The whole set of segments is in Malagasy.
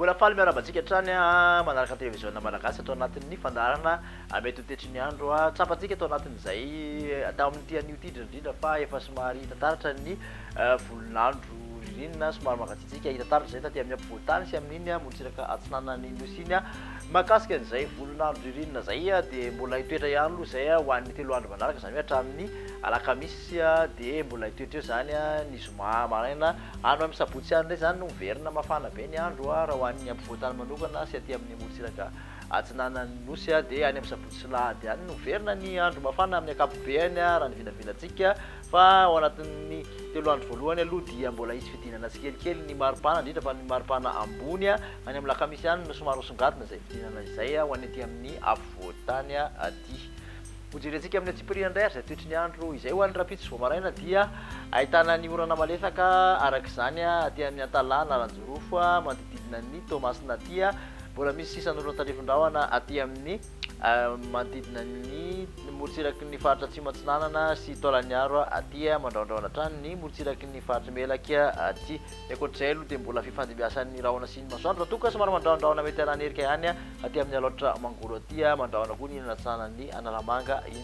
Mbola faly miarabantsika hatrany manaraka télévision malagasy atao anatin'ny fandarana mety ho tetry ny andro tsapantsika atao anatin'izay atao amin'ity an'io ty indrindra fa efa somary hitantaratra ny volon'andro ririnina somary mankatsitsika hitantaratra zay taty amin'ny ampovoantany sy amin'iny motsiraka atsinanany nosy iny mahakasika an'izay volon'andro ririnina zay dia mbola hitoetra ihany aloha zay ho an'ny telo andro manaraka zany hoe hatramin'ny alakamisy dia mbola hitoetra eo zany ny zoma maraina ano amin'ny sabotsy any ndray zany no miverina mafana be ny andro raha ho an'ny ampovoantany manokana sy aty amin'ny motsiraka atsinanany nosy dia any amin'ny sabotsy sy lahady any no miverina ny andro mafana amin'ny akapobeany raha ny vinavinantsika fa ao anatin'ny telo andro voalohany aloha dia mbola isy fidinana tsikelikely ny maripana indrindra fa ny maripana ambony any amin'ny lakamisy any no somary songatina zay fidinana izay ho any aty amin'ny afovoantany aty hojerentsika amin'ny atsipirina indray ary zay toetry ny andro izay ho an'ny rapitsy vao maraina dia ahitana ny orana malefaka araka izany aty amin'ny Antalana Ranjorofo manodididina ny Tomasina aty mbola misy isan'olona tarivon-drahona aty amin'ny manodidina ny morotsiraky ny faritra atsimo atsinanana sy Taolaniaro aty mandraondraona hatrany ny morotsiraky ny faritra Melaky aty ankoatr'izay aloha dia mbola fifandimbiasan'ny rahona sy ny masoandro raha toka somary mandraondraona mety arahany erika ihany aty amin'ny aloatra Mangoro aty mandraona koa ny natsanan'ny Analamanga iny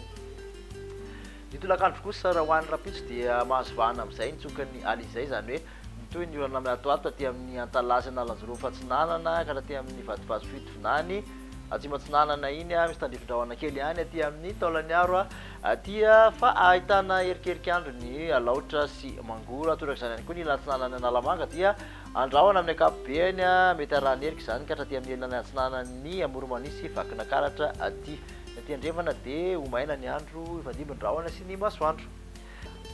ny tolakandro kosa raha ho an'ny rapitsy dia mahazo vahana amin'izay nitsokany alizay zany hoe toy ny orana amin'ny atoato aty amin'ny Antalasy Analanjorofo atsinanana ka aty amin'ny Vatovato Fitovinany atsimo atsinanana iny misy tandrifin-drahona kely ihany aty amin'ny Taolaniaro aty fa ahitana erikerikyandro ny Alaotra sy Mangoro atoraka izany ihany koa ny latsinanany Analamanga dia andrahona amin'ny akapobeany mety arahany eriky izany ka aty amin'ny elany atsinanany Amoromanisy Vakinakaratra aty aty andrefana dia ho maina ny andro ifandimby ny rahona sy ny masoandro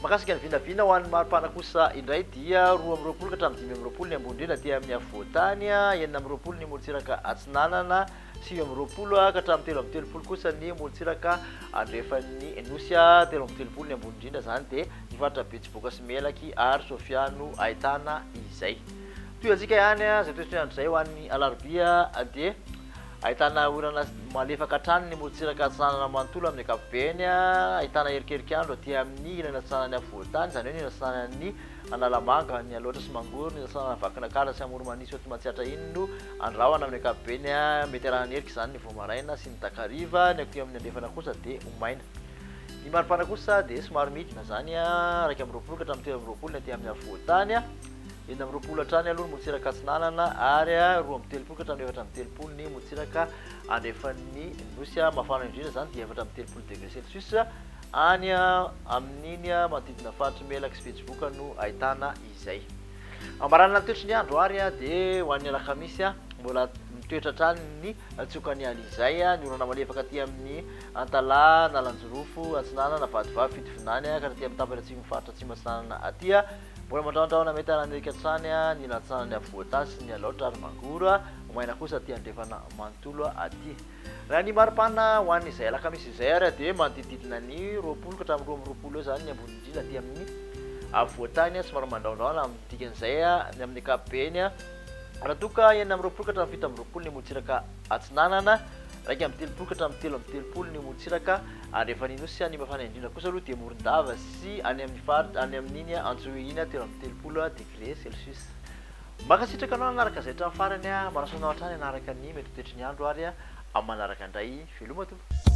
makasika ny vinavina ho an'ny maripana kosa indray dia 2 ka hatramin'ny 5 ny ambony indrindra aty amin'ny afovoantany 9 ny morotsiraka atsinanana 7 ka hatramin'ny 13 kosa ny morotsiraka andrefan'ny nosy 13 ny ambony indrindra zany dia ny faritra Betsiboka sy Melaky ary Sofiano ahitana izay toy antsika ihany zay toetrany andro zay ho an'ny alarobia dia ahitana orana malefaka hatrany ny morotsiraka atsinanana manontolo amin'ny akapobeany ahitana erikerikyandro aty amin'ny ilany atsinanany afovoantany zany hoe ny atsinanany Analamanga ny Alaotra sy Mangoro ny atsinanana Vakinakaratra sy Amoromanisy eto Matsiatra iny no andrahona amin'ny akapobeany mety arahany eriky zany ny voamaraina sy ny takariva ny aty amin'ny andrefana kosa dia ho maina ny maripana kosa dia somary midina zany 2 ka hatramin'ny 13 ny aty amin'ny afovoantany 9 hatrany aloha ny morotsiraka atsinanana ary 2 ka hatramin'ny 4 ny morotsiraka andrefan'ny nosy mafana indrindra zany dia 4 degré celsius any amin'iny manodidina faritra Melaky sy Betsiboka no ahitana izay ambaranana ny toetry ny andro ary dia ho an'ny alakamisy mbola mitoetra hatrany ny tsokany alizay ny orana malefaka aty amin'ny Antalana Analanjorofo atsinanana Vatovato Fitovinany ka aty amin'ny tapany atsimo faritra atsimo atsinanana aty mbola mandraondraona mety arahany erika hatrany ny latsanany afovoantany sy ny Alaotra ary Mangoro maina kosa aty andrefana manontolo aty raha ny maripana ho an'izay alakamisy izay ary dia manodididina ny 20 ka hatramin'ny 12 eo zany ny ambony indrindra aty amin'ny afovoantany somary mandraondraona amin'ny dikan'izay ny amin'ny akapobeany raha toka 9 ka hatramin'ny 17 ny morotsiraka atsinanana 1 ka hatramin'ny 3 ny morotsiraka andrefan'ny nosy ny mafana indrindra kosa aloha dia Morondava sy any amin'ny faritra any amin'iny Antsohihy iny 13 degré celsius makasitraka anao nanaraka zay hatramin'ny farany marasoanao hatrany anaraka ny mety ho toetry ny andro ary amin'ny manaraka indray veloma to